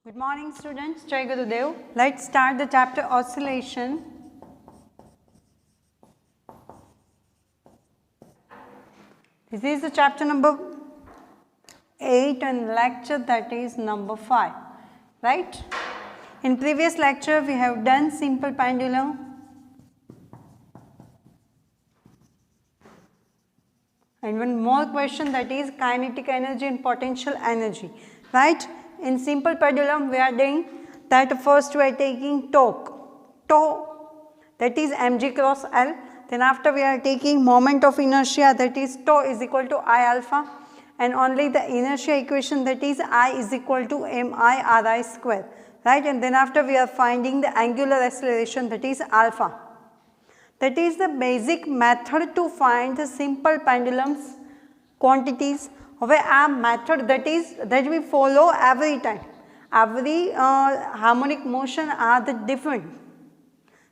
Good morning students, Jai Gurudev. Let's start the chapter Oscillation. This is the chapter number 8 and lecture that is number 5, right? In previous lecture we have done simple pendulum. And one more question, that is kinetic energy and potential energy, right? In simple pendulum we are doing that first we are taking torque, that is mg cross L. Then after we are taking moment of inertia, that is tau is equal to I alpha, and only the inertia equation, that is I is equal to mi ri square, right? And then after we are finding the angular acceleration, that is alpha. That is the basic method to find the simple pendulums quantities. હવે આ method that we follow every time, every harmonic motion are the different,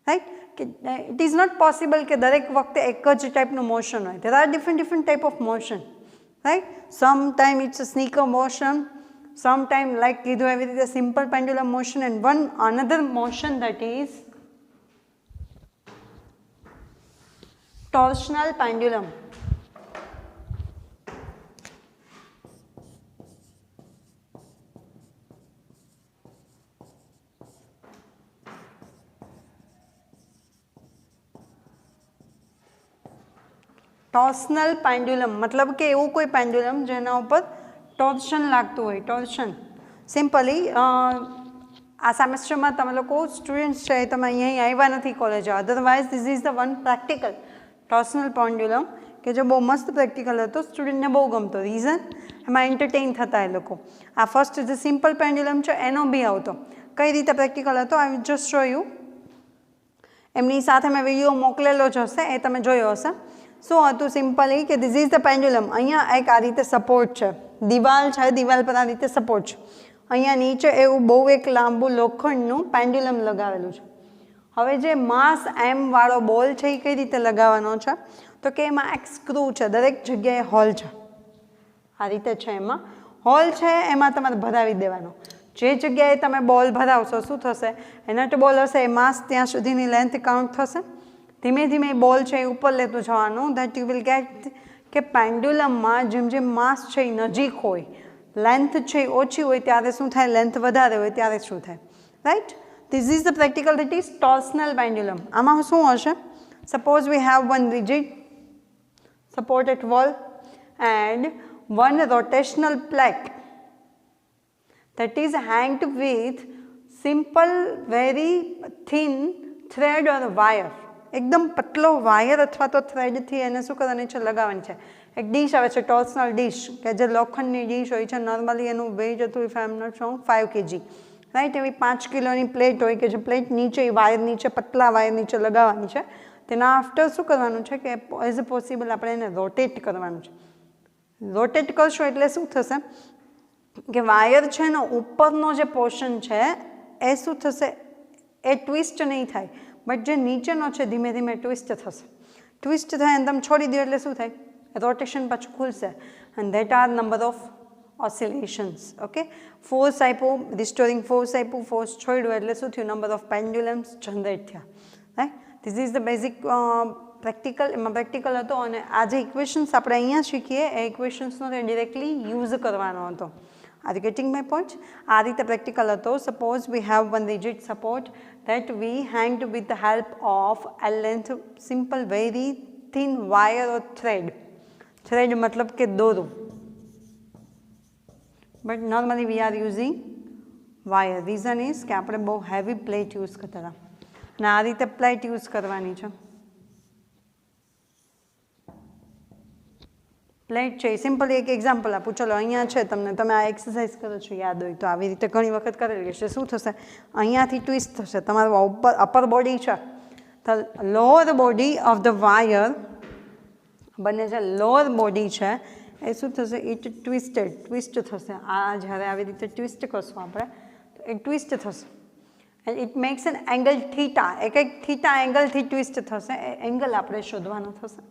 right? It is not possible કે દરેક વખતે એક જ ટાઈપનું motion હોય. There are different type of motion, right? Sometime it's a sneaker motion, sometime like કીધું એવી રીતે simple pendulum motion, and one another motion that is torsional pendulum. Torsional pendulum મતલબ કે એવું કોઈ પેન્ડ્યુલમ જેના ઉપર ટોર્શન લાગતું હોય. ટોર્શન સિમ્પલી આ સેમેસ્ટરમાં તમે લોકો સ્ટુડન્ટ્સ છે તમે અહીંયા આવ્યા નથી college, otherwise this is the one practical torsional pendulum કે જે બહુ મસ્ત પ્રેક્ટિકલ હતો, સ્ટુડન્ટને બહુ ગમતો. રીઝન એમાં એન્ટરટેઇન થતા એ લોકો. આ ફર્સ્ટ જે સિમ્પલ પેન્ડ્યુલમ છે એનો બી આવતો. કઈ રીતે પ્રેક્ટિકલ હતો I will just show you. એમની સાથે મેં વિડીયો મોકલેલો જ હશે, એ તમે જોયો હશે. શું હતું સિમ્પલી કે ધીસ ઇઝ ધ પેન્ડ્યુલમ. અહીંયા એક આ રીતે સપોર્ટ છે, દિવાલ છે, દિવાલ પર આ રીતે સપોર્ટ છે. અહીંયા નીચે એવું બહુ એક લાંબુ લોખંડનું પેન્ડ્યુલમ લગાવેલું છે. હવે જે માસ એમ વાળો બોલ છે એ કઈ રીતે લગાવવાનો છે તો કે એમાં એક સ્ક્રૂ છે, દરેક જગ્યાએ હોલ છે, આ રીતે છે, એમાં હોલ છે, એમાં તમારે ભરાવી દેવાનો. જે જગ્યાએ તમે બોલ ભરાવશો શું થશે, એ નટ બોલ હશે એ માસ ત્યાં સુધીની લેન્થ કાઉન્ટ થશે. ધીમે ધીમે બોલ છે એ ઉપર લેતું જવાનું, દેટ યુ વિલ ગેટ કે પેન્ડ્યુલમમાં જેમ જેમ માસ છે એ નજીક હોય, લેન્થ છે એ ઓછી હોય ત્યારે શું થાય, લેન્થ વધારે હોય ત્યારે શું થાય, right? This is the practical, that is torsional pendulum. આમાં શું હશે, suppose we have one rigid supported wall and one rotational plate that is hanged with simple very thin thread or wire. એકદમ પતલો wire અથવા તો થ્રેડથી એને શું કરવાની છે, લગાવવાની છે. એક ડીશ આવે છે ટોર્શનલ ડીશ, કે જે લોખંડની ડીશ હોય છે. નોર્મલી એનું વેઇટ હતું if I am not wrong 5 kg, right? એવી 5 કિલોની પ્લેટ હોય કે જે પ્લેટ નીચે વાયર નીચે પતલા વાયર નીચે લગાવવાની છે. તેના આફ્ટર શું કરવાનું છે કે એઝ અ પોસિબલ આપણે એને રોટેટ કરવાનું છે. રોટેટ કરશો એટલે શું થશે કે વાયર છે એનો ઉપરનો જે પોર્શન છે એ શું થશે, એ ટ્વિસ્ટ નહીં થાય, બટ જે નીચેનો છે ધીમે ધીમે ટ્વિસ્ટ થશે. ટ્વિસ્ટ થાય અને તમે છોડી દો એટલે શું થાય, રોટેશન પાછું ખુલશે. And that are number of oscillations. Okay, force આપ્યો, રિસ્ટોરિંગ ફોર્સ આપ્યું, ફોર્સ છોડ્યું એટલે શું થયું, નંબર ઓફ પેન્ડ્યુલમ્સ જનરેટ થયા, right? This is the basic practical. એમાં પ્રેક્ટિકલ હતો અને આ જે ઇક્વેશન્સ આપણે અહીંયા શીખીએ એ ઇક્વેશન્સનો ડિરેક્ટલી યુઝ કરવાનો હતો. Are you getting my point? આ રીતે પ્રેક્ટિકલ હતો. Suppose we have one rigid support that we hanged with the help of a length simple very thin wire or thread. Thread मतलब के दोरों, but normally we are using wire. Reason is कि આપણે બહુ heavy plate use કરતા હતા અને આ રીતે plate use કરવાની છે. પ્લેટ છે સિમ્પલી એક એક્ઝામ્પલ આપું. ચલો અહીંયા છે, તમને તમે આ એક્સરસાઇઝ કરો છો યાદ હોય તો આવી રીતે ઘણી વખત કરેલી હશે. શું થશે, અહીંયાથી ટ્વિસ્ટ થશે. તમારું ઉપર અપર બોડી છે, તો lower body of the wire બંને જે લોઅર બોડી છે એ શું થશે, ઇટ ટ્વિસ્ટ થશે. આ જ્યારે આવી રીતે ટ્વિસ્ટ કરશું આપણે તો એ ટ્વિસ્ટ થશે and it makes an angle theta. એ કંઈક થીટા એંગલથી ટ્વિસ્ટ થશે, એ એંગલ આપણે શોધવાનો થશે.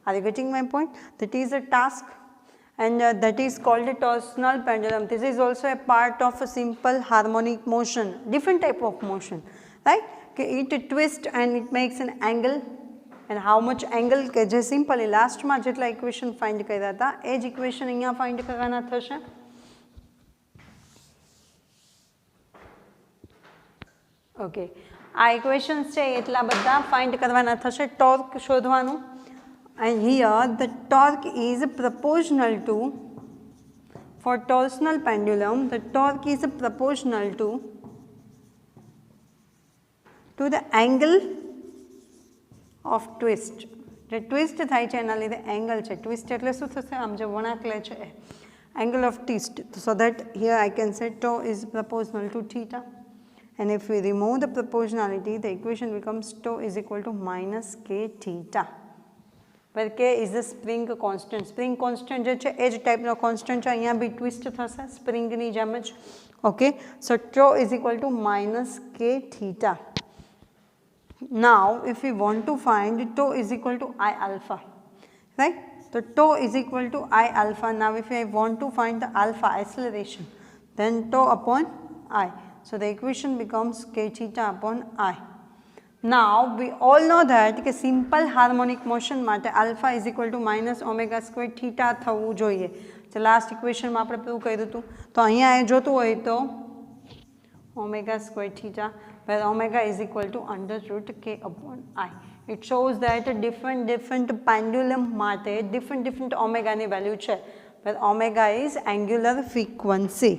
Are you getting my point? That is a task and that is called a torsional pendulum. This is also a part of a simple harmonic motion, different type of motion, right? It twists and it makes an angle, and how much angle કે જે simply લાસ્ટમાં જેટલા equation find કર્યા હતા એ જ equation અહીંયા find કરવાના થશે. ઓકે, આ ઇક્વેશન્સ છે એટલા બધા ફાઇન્ડ કરવાના થશે. ટોર્ક શોધવાનું, and here the torque is proportional to, for torsional pendulum the torque is proportional to the angle of twist. જે ટ્વિસ્ટ થાય છે એના લીધે એંગલ છે. ટ્વિસ્ટ એટલે શું થશે? આમ જે વળાંક લે છે એ angle of twist. So that here I can say tau is proportional to theta, and if we remove the proportionality the equation becomes tau is equal to minus k theta, where k is the spring constant. Spring constant જે છે એ જ ટાઈપનો constant છે, અહીંયા બી twist થશે સ્પ્રિંગની જેમ જ. Okay, so tau is equal to minus k theta. Now if we want to find tau is equal to I alpha, right? So tau is equal to I alpha. Now if I want to find the alpha acceleration, then tau upon I. So the equation becomes k theta upon I. Now we all know that કે simple harmonic motion માટે alpha is equal to minus omega square theta થવું જોઈએ. તો last ઇક્વેશનમાં આપણે prove કર્યું હતું. તો અહીંયા એ જોતું હોય તો omega square theta, where omega is equal to under root k upon I. It shows that different pendulum માટે different omega ની value છે, where omega is angular frequency.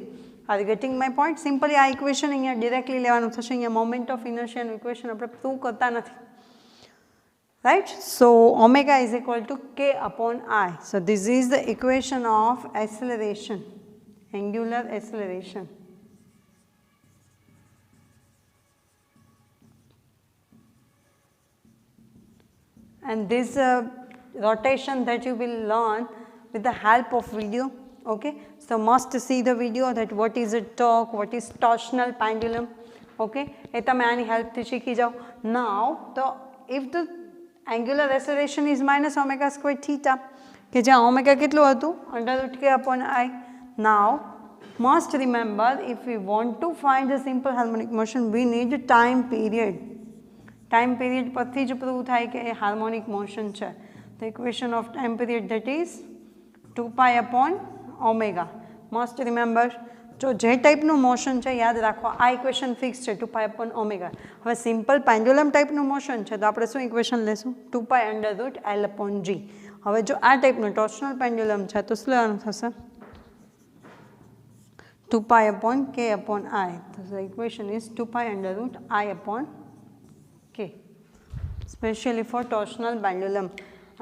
Are you getting my point? Simply આ equation અહીંયા directly લેવાનું થશે. અહીંયા moment of inertia નું equation આપણે prove કરતા નથી, right? So omega is equal to k upon I. So this is the equation of acceleration, angular acceleration. And this rotation that you will learn with the help of video. Okay, so must see the video that what is a torque, what is torsional pendulum. Okay, એ તમે આની હેલ્પથી શીખી જાઓ. Now તો if the angular acceleration is minus omega square theta, કે જ્યાં omega કેટલું હતું? under root k upon I. Now must remember, if we want to find the simple harmonic motion we need time period. Time period પરથી જ prove થાય કે એ harmonic motion છે. The equation of time period that is 2 pi upon omega. Must remember, જો જે ટાઈપનું motion છે યાદ રાખો આ ઇક્વેશન ફિક્સ છે 2 pi upon omega. હવે સિમ્પલ પેન્ડ્યુલમ ટાઈપનું મોશન છે તો આપણે શું ઇક્વેશન લેશું? 2 pi under root L upon G. હવે જો આ ટાઈપનું ટોર્શનલ પેન્ડ્યુલમ છે તો શું લેવાનું થશે? 2 pi upon k upon I. So the equation is 2 pi under root I upon k, especially for torsional pendulum.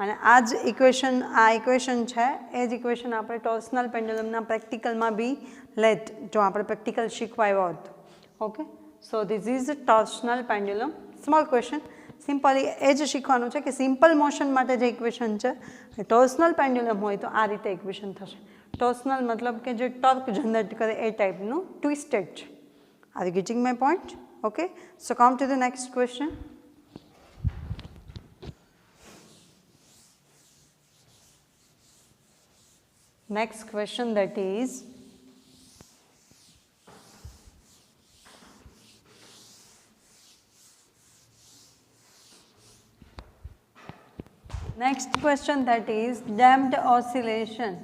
અને આ જ ઇક્વેશન, આ ઇક્વેશન છે એ જ ઇક્વેશન આપણે ટોર્શનલ પેન્ડ્યુલમના પ્રેક્ટિકલમાં બી લેટ, જો આપણે પ્રેક્ટિકલ શીખવાયો હોત. Okay, so this is torsional pendulum. Small question, simply એ જ શીખવાનું છે કે સિમ્પલ મોશન માટે જે ઇક્વેશન છે ટોર્શનલ પેન્ડ્યુલમ હોય તો આ રીતે ઇક્વેશન થશે. ટોર્શનલ મતલબ કે જે ટોર્ક જનરેટ કરે એ ટાઈપનું ટ્વિસ્ટેડ છે. Are you getting my point? Okay, so come to the next question. Next question that is, damped oscillation.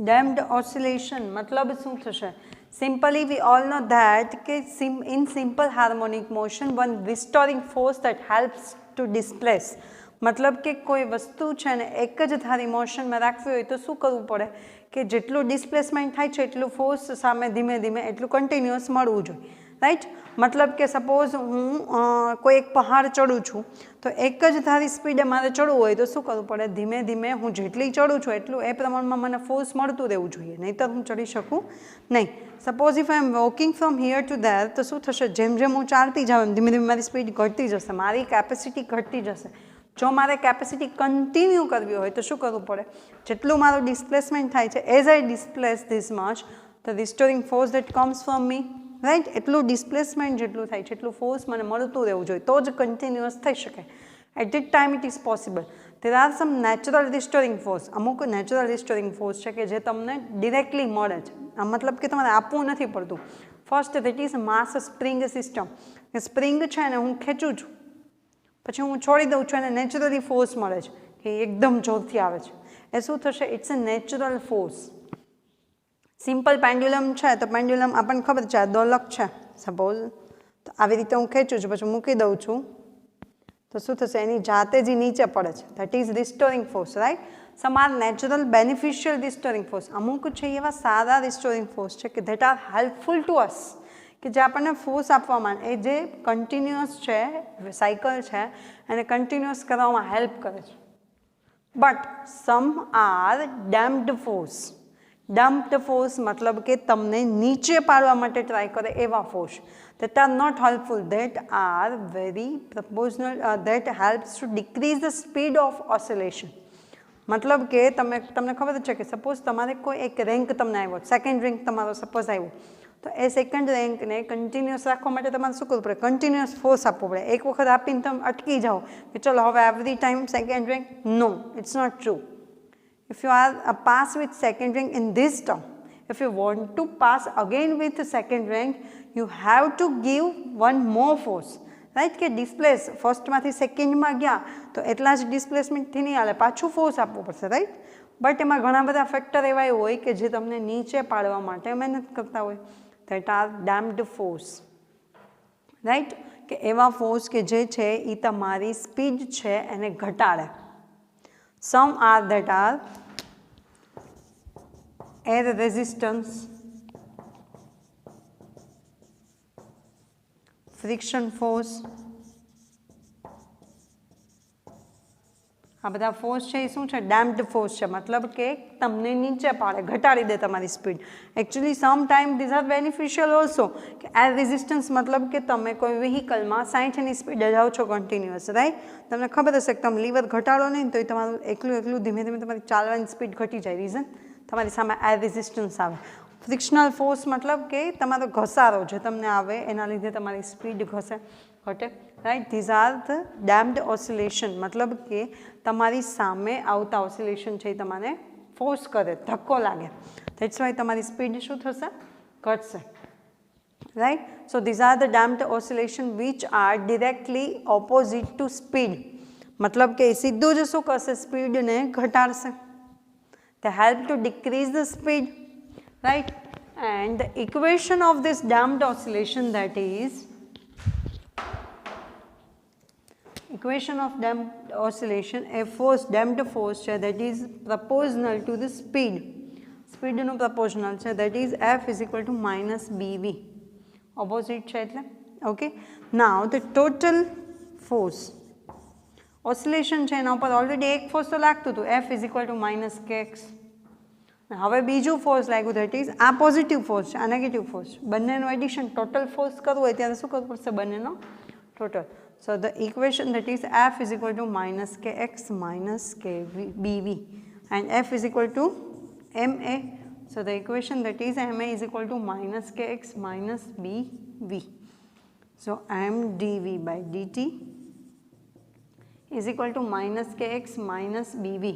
Damped oscillation मतलब શું થશે? Simply we all know that in simple harmonic motion one restoring force that helps to displace. मतलब કે કોઈ વસ્તુ છે ને એક જ ધારી મોશનમાં રાખવી હોય તો શું કરવું પડે કે જેટલું ડિસ્પ્લેસમેન્ટ થાય છે એટલું ફોર્સ સામે ધીમે ધીમે એટલું કન્ટિન્યુઅસ મળવું જોઈએ, રાઈટ? मतलब કે સપોઝ હું કોઈ એક પહાડ ચડું છું તો એક જ ધારી સ્પીડે મારે ચડવું હોય તો શું કરવું પડે? ધીમે ધીમે હું જેટલી ચડું છું એટલું એ પ્રમાણમાં મને ફોર્સ મળતું રહેવું જોઈએ, નહીંતર હું ચડી શકું નહીં. Suppose if I am walking from here to there તો શું થશે? જેમ જેમ હું ચાલતી જાઉં એમ ધીમે ધીમે મારી સ્પીડ ઘટતી જશે, મારી કેપેસિટી ઘટતી જશે. જો મારે કેપેસિટી કન્ટિન્યુ કરવી હોય તો શું કરવું પડે? જેટલું મારું ડિસ્પ્લેસમેન્ટ થાય છે as I displace this much the restoring force that comes from me right, એટલું ડિસ્પ્લેસમેન્ટ જેટલું થાય છે એટલું ફોર્સ મને મળતું રહેવું જોઈએ તો જ કન્ટિન્યુઅસ થઈ શકે. At that time it is possible. There are some natural restoring force, અમુક નેચરલ રિસ્ટોરિંગ ફોર્સ છે કે જે તમને ડિરેક્ટલી મળે છે, આ મતલબ કે તમારે આપવું નથી પડતું. First that is mass spring system. Spring છે ને હું ખેંચું છું પછી હું છોડી દઉં છું અને નેચરલી ફોર્સ મળે છે કે એકદમ જોરથી આવે છે. એ શું થશે? It's a natural force. Simple pendulum છે તો પેન્ડ્યુલમ આપણને ખબર છે આ દોલક છે સપોઝ, તો આવી રીતે હું ખેંચું છું પછી મૂકી દઉં છું તો શું થશે? એની જાતે જ નીચે પડે છે. That is restoring force, right. Some are natural beneficial restoring force. અમુક છે એવા સારા રિસ્ટોરિંગ ફોર્સ છે કે that are helpful to us, કે જે આપણને ફોર્સ આપવામાં એ જે કન્ટિન્યુઅસ છે સાયકલ છે એને કન્ટિન્યુઅસ કરવામાં હેલ્પ કરે છે. But some are damped force. Damped force મતલબ કે તમને નીચે પાડવા માટે ટ્રાય કરે એવા force, that are not helpful, that are very proportional, that helps to decrease the speed of oscillation. મતલબ કે તમને ખબર છે કે સપોઝ તમારે કોઈ એક રેન્ક તમને આવ્યો, સેકન્ડ રેન્ક તમારો સપોઝ આવ્યો, તો એ સેકન્ડ રેન્કને કન્ટિન્યુઅસ રાખવા માટે તમારે શું કરવું પડે? કન્ટિન્યુઅસ ફોર્સ આપવો પડે. એક વખત આપીને તમે અટકી જાઓ કે ચલો હવે every time second rank, no, it's not true. If you are pass with second rank in this term, if you want to pass again with second rank, you have to give one more force, right? કે displace ફર્સ્ટમાંથી સેકન્ડમાં ગયા તો એટલા જ ડિસ્પ્લેસમેન્ટથી નહીં હાલે, પાછું force આપવું પડશે, રાઈટ. બટ એમાં ઘણા બધા ફેક્ટર એવા હોય કે જે તમને નીચે પાડવા માટે મહેનત કરતા હોય, that are damped force, right. કે એવા ફોર્સ કે જે છે એ તમારી સ્પીડ છે એને ઘટાડે. Some are that are air resistance, friction force. આ બધા ફોર્સ છે એ શું છે? ડેમ્પ્ડ ફોર્સ છે, મતલબ કે તમને નીચે પાડે, ઘટાડી દે તમારી speed. Actually some time these are beneficial also. કે એર રેઝિસ્ટન્સ મતલબ કે તમે કોઈ વ્હીકલમાં 60ની સ્પીડે જાઓ છો કન્ટિન્યુઅસ, રાઈટ. તમને ખબર હશે કે તમે લીવર ઘટાડો નહીં તો એ તમારું એકલું ધીમે ધીમે તમારી ચાલવાની સ્પીડ ઘટી જાય. રીઝન તમારી સામે એર રેઝિસ્ટન્સ આવે. ફ્રિક્શનલ ફોર્સ મતલબ કે તમારો ઘસારો જે તમને આવે એના લીધે તમારી સ્પીડ ઘટે, right. This are the damped oscillation, મતલબ કે તમારી સામે આવતા ઓસિલેશન છે એ તમારે ફોર્સ કરે, ધક્કો લાગે. ધેટ્સ વાય તમારી સ્પીડ શું થશે? ઘટશે, right. So these are the damped oscillation which are directly opposite to speed. મતલબ કે સીધું જ શું કરશે? સ્પીડને ઘટાડશે. They help to decrease the speed, right? And the equation of this damped oscillation, that is equation of damped oscillation, a force, damped force છે that is proportional to the speed. Speed નું proportional છે, that is F is equal to minus BV. Opposite છે એટલે, okay. Now the total force oscillation છે એના ઉપર already એક force તો લાગતું હતું, F is equal to minus kx. હવે બીજું ફોર્સ લાગ્યું, ધેટ ઇઝ આ પોઝિટિવ ફોર્સ છે, આ નેગેટિવ ફોર્સ. બંનેનું એડિશન ટોટલ ફોર્સ કરવું હોય ત્યારે શું કરવું પડશે? બંનેનો total. So the equation that is F is equal to minus kx minus kbv and F is equal to ma. So the equation that is ma is equal to minus kx minus bv. So mdv by dt is equal to minus kx minus bv.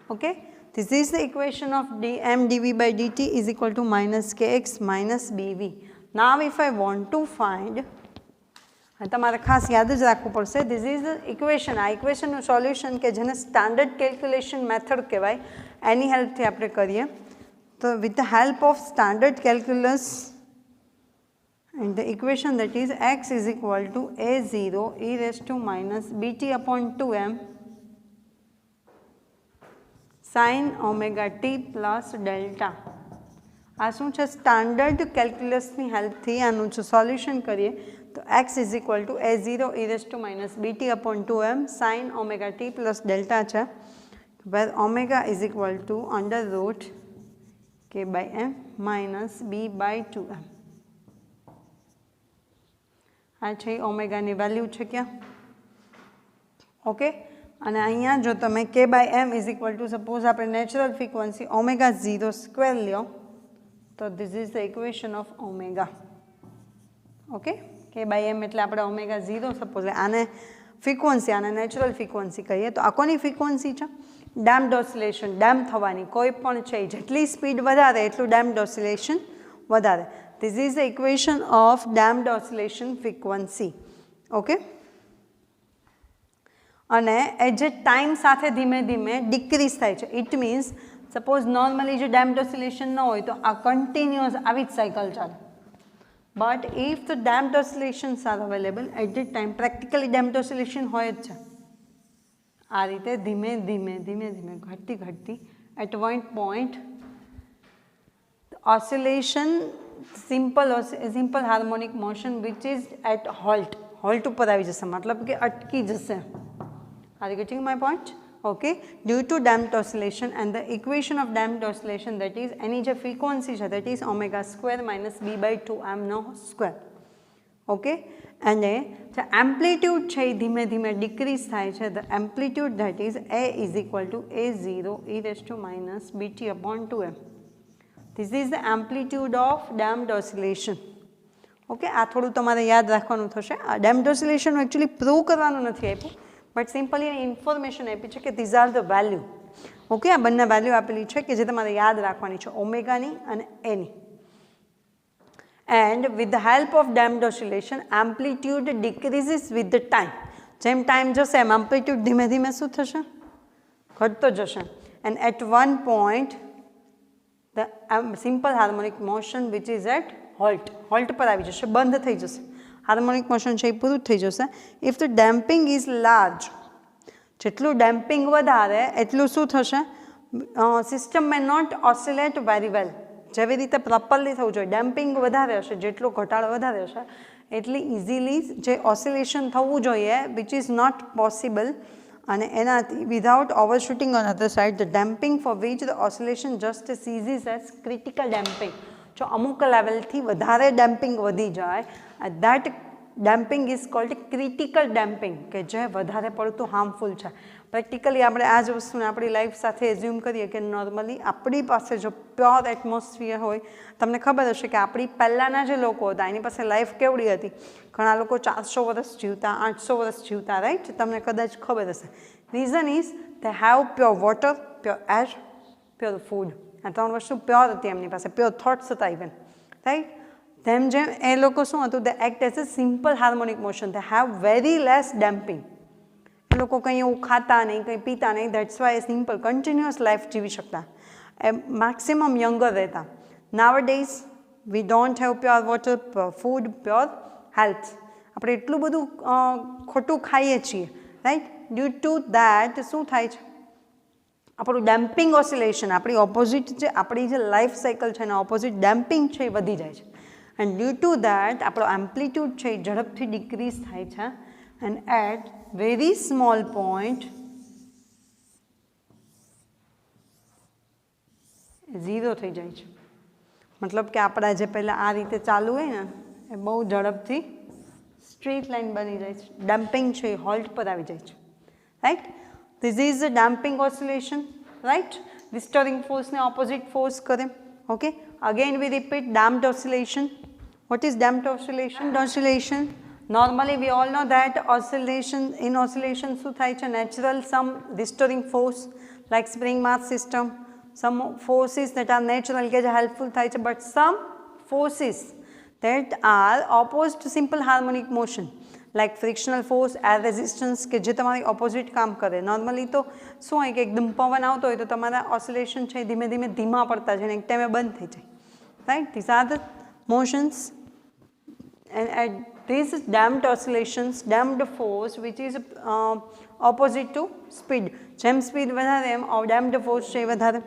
Okay, this is the equation of mdv by dt is equal to minus kx minus bv. Now if I want to find, તમારે ખાસ યાદ જ રાખવું પડશે, this is the equation. આ ઇક્વેશનનું solution કે જેને standard calculation method કહેવાય, એની હેલ્પથી આપણે કરીએ. તો with the help of standard calculus and the equation that is x is equal to a0 e raised to minus bt upon 2m sin omega t plus delta. આ શું છે? Standard કેલ્ક્યુલસની હેલ્પથી આનું જો solution કરીએ તો x is equal to a0 e raised to minus bt upon 2m sin omega t plus delta છે, where omega is equal to under root k by m minus b by 2m. આ છે ઓમેગાની value છે ક્યાં? Okay. અને અહીંયા જો તમે k by m is equal to suppose આપણે નેચરલ ફ્રીક્વન્સી ઓમેગા 0 સ્ક્વેર લ્યો તો this is the equation of omega. Okay, K by M એટલે આપણે ઓમેગા 0 સપોઝ આને ફ્રીક્વન્સી, આને નેચરલ ફ્રીક્વન્સી કહીએ તો આ કોની ફ્રીક્વન્સી છે? ડેમ્પ્ડ ઓસિલેશન, ડેમ્પ થવાની કોઈ પણ છે જેટલી સ્પીડ વધારે એટલું ડેમ્પ્ડ ઓસિલેશન વધારે. This is the equation of damped oscillation frequency. Okay, અને એ જે ટાઈમ સાથે ધીમે ધીમે ડિક્રીઝ થાય છે. ઇટ મીન્સ સપોઝ નોર્મલી જો ડેમ્પ્ડ ઓસિલેશન ન હોય તો આ કન્ટિન્યુઅસ આવી જ સાયકલ ચાલે. But if the damped oscillations are available at the time, practically damped oscillation હોય જ છે. આ રીતે ધીમે ધીમે ધીમે ધીમે ઘટતી ઘટતી at one point oscillation simple harmonic motion which is at halt ઉપર આવી જશે, મતલબ કે અટકી જશે. Are you getting my point? Okay, due to damped oscillation and the equation of damped oscillation, that is any જે frequency છે that is omega square minus b by 2m no square. Okay, અને જે amplitude છે એ ધીમે ધીમે decrease થાય છે. The amplitude that is a is equal to a0 e raised to minus bt upon 2m. This is the amplitude of damped oscillation. Okay, આ થોડું તમારે યાદ રાખવાનું થશે. આ damped oscillation એકચ્યુઅલી પ્રૂવ કરવાનું નથી આપ્યું, બટ સિમ્પલી ઇન્ફોર્મેશન આપી છે કે this are the value. Okay, આ બંને વેલ્યુ આપેલી છે કે જે તમારે યાદ રાખવાની છે, ઓમેગાની અને એની. And with the help of damped oscillation amplitude decreases with the time. જેમ ટાઈમ જશે એમ એમ્પ્લિટ્યુડ ધીમે ધીમે શું થશે? ઘટતો જશે. And at one point the simple harmonic motion which is at halt પર આવી જશે, બંધ થઈ જશે. હાર્મોનિક મોશન છે એ પૂરું થઈ જશે. If the damping is large, જેટલું ડેમ્પિંગ વધારે એટલું શું થશે? System may not oscillate very well. જેવી રીતે પ્રોપરલી થવું જોઈએ, ડેમ્પિંગ વધારે હશે, જેટલો ઘટાડો વધારે હશે એટલી ઇઝીલી જે ઓસિલેશન થવું જોઈએ વિચ ઇઝ નોટ પોસિબલ. અને એનાથી without overshooting on other side the damping for which the oscillation just ceases as critical damping. જો અમુક લેવલથી વધારે ડેમ્પિંગ વધી જાય, that damping is called critical damping, કે જે વધારે પડતું હાર્મફુલ છે. પ્રેક્ટિકલી આપણે આ જ વસ્તુને આપણી લાઈફ સાથે એઝ્યુમ કરીએ કે નોર્મલી આપણી પાસે જો પ્યોર એટમોસ્ફિયર હોય, તમને ખબર હશે કે આપણી પહેલાંના જે લોકો હતા એની પાસે લાઈફ કેવડી હતી. ઘણા લોકો 400 વર્ષ જીવતા, 800 વર્ષ જીવતા, રાઈટ? તમને કદાચ ખબર હશે. Reason is they have pure water, pure air, pure food. આ ત્રણ વસ્તુ પ્યોર હતી એમની પાસે, પ્યોર થોટ્સ હતા ઇવન, રાઈટ? તેમ જેમ એ લોકો શું હતું, they act as a simple harmonic motion, they have very less damping. એ લોકો કંઈ એવું ખાતા નહીં, કંઈ પીતા નહીં, દેટ્સ વાય એ સિમ્પલ કન્ટિન્યુઅસ લાઈફ જીવી શકતા, એ મેક્સિમમ યંગર રહેતા. Nowadays we don't have pure water, pure food, pure health. આપણે એટલું બધું ખોટું ખાઈએ છીએ, રાઈટ? ડ્યુ ટુ દેટ શું થાય છે? આપણું ડેમ્પિંગ ઓસિલેશન, આપણી ઓપોઝિટ આપણી જે લાઈફ સાયકલ છે એના ઓપોઝિટ ડેમ્પિંગ છે એ વધી જાય છે. એન્ડ ડ્યુ ટુ દેટ આપણો એમ્પ્લિટ્યૂડ છે એ ઝડપથી ડિક્રીઝ થાય છે. And at very small point 0 થઈ જાય છે. મતલબ કે આપણા જે પહેલાં આ રીતે ચાલુ હોય ને એ બહુ ઝડપથી સ્ટ્રેટ લાઇન બની જાય છે. ડેમ્પિંગ છે એ હોલ્ટ પર આવી જાય છે, right? This is the damping oscillation, right? Restoring force ne opposite force kare. Okay. Again we repeat damped oscillation. What is damped oscillation? Oscillation. Normally we all know that oscillation શું થાય છે? Natural some restoring force like spring mass system. Some forces that are natural કે જે helpful થાય છે, but some forces that are opposed to simple harmonic motion. Like frictional force, air resistance કે જે તમારી ઓપોઝિટ કામ કરે. નોર્મલી તો શું હોય કે એકદમ પવન આવતો હોય તો તમારા ઓસિલેશન છે ધીમે ધીમે ધીમા પડતા છે અને એક ટાઈમે બંધ થઈ જાય, right? This are the motions and at this damped oscillations, damped force which is opposite to speed. જેમ સ્પીડ વધારે એમ ડેમ્પ્ડ ફોર્સ છે એ વધારે.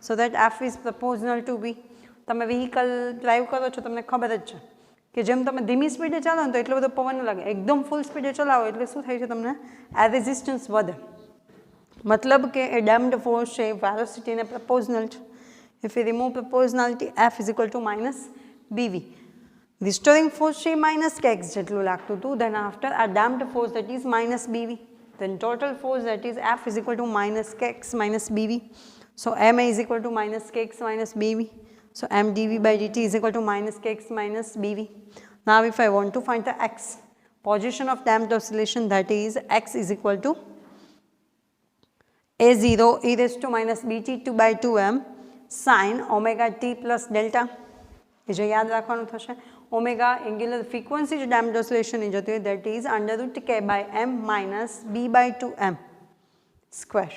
So that F is proportional to B. તમે વ્હીકલ ડ્રાઈવ કરો છો, તમને ખબર જ છે કે જેમ તમે ધીમી સ્પીડે ચાલો ને તો એટલો બધો પવન ન લાગે. એકદમ ફૂલ સ્પીડે ચલાવો એટલે શું થાય છે? તમને એર રેઝિસ્ટન્સ વધે. મતલબ કે એ ડેમ્પ્ડ ફોર્સ છે એ વેલોસિટીને પ્રપોઝનલ છે. If you remove proportionality, F is equal to minus BV. Restoring force છે એ માઇનસ કેક્સ જેટલું લાગતું હતું. દેન આફ્ટર આ damped force that is minus BV. Then total force that is F is equal to minus KX minus BV. So M is equal to minus KX minus BV. So m dv by dt is equal to minus kx minus bv. Now if I want to find the x, position of damped oscillation, that is x is equal to a0 e raised to minus bt 2 by 2m sin omega t plus delta. એ જે યાદ રાખવાનું થશે, omega angular frequency જે damped ઓસિલેશનની જતી હોય that is √k by m minus b by 2m square.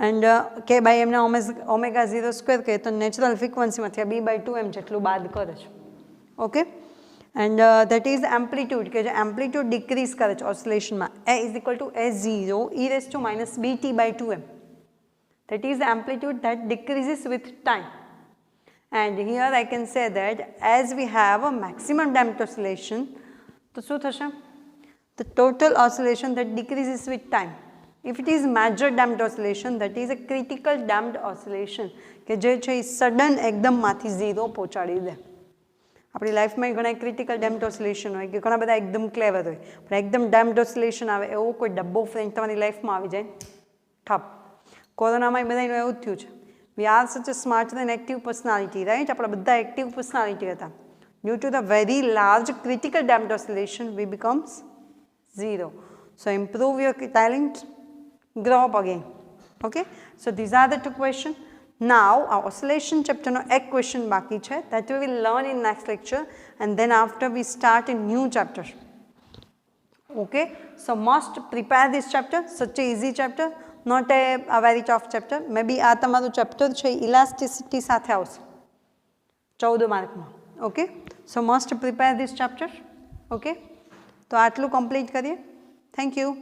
And k by m ને omega 0 square કહે તો નેચરલ ફ્રીક્વન્સીમાંથી આ b by 2m જેટલું બાદ કરે છે. Okay, and that is amplitude કે જે એમ્પ્લિટ્યૂડ ડિક્રીઝ કરે છે ઓસિલેશનમાં, a is equal two a0 e raised to minus bt by 2m. That is the amplitude that decreases with time. And here I can say that as we have a maximum damped oscillation, so શું થશે? The total oscillation that decreases with time. If it is major damped oscillation, that is a critical damped oscillation કે જે છે એ sudden એકદમમાંથી zero પહોંચાડી દે. આપણી લાઈફમાં ઘણા critical damped oscillation હોય કે ઘણા બધા એકદમ ક્લેવર હોય, પણ એકદમ ડેમ્પ્ડ ઓસિલેશન આવે એવો કોઈ ડબ્બો ફ્રેન્ડ તમારી લાઈફમાં આવી જાય ઠપ. કોરોનામાં બધાનું એવું જ થયું છે. We are such a smart and active personality, right? આપણા બધા એક્ટિવ પર્સનાલિટી હતા. Due to the very large critical damped oscillation we becomes zero. So improve your talent, grow up again. Okay, so these are the 2 question. Now આ oscillation ચેપ્ટરનો એક question બાકી છે, that we will learn in next lecture and then after we start in new chapter. Okay, so must prepare this chapter, such a easy chapter, not a very tough chapter. Maybe આ તમારું chapter છે elasticity સાથે આવશે 14 માર્કમાં. Okay, so must prepare this chapter. Okay, તો આટલું complete કરીએ. Thank you.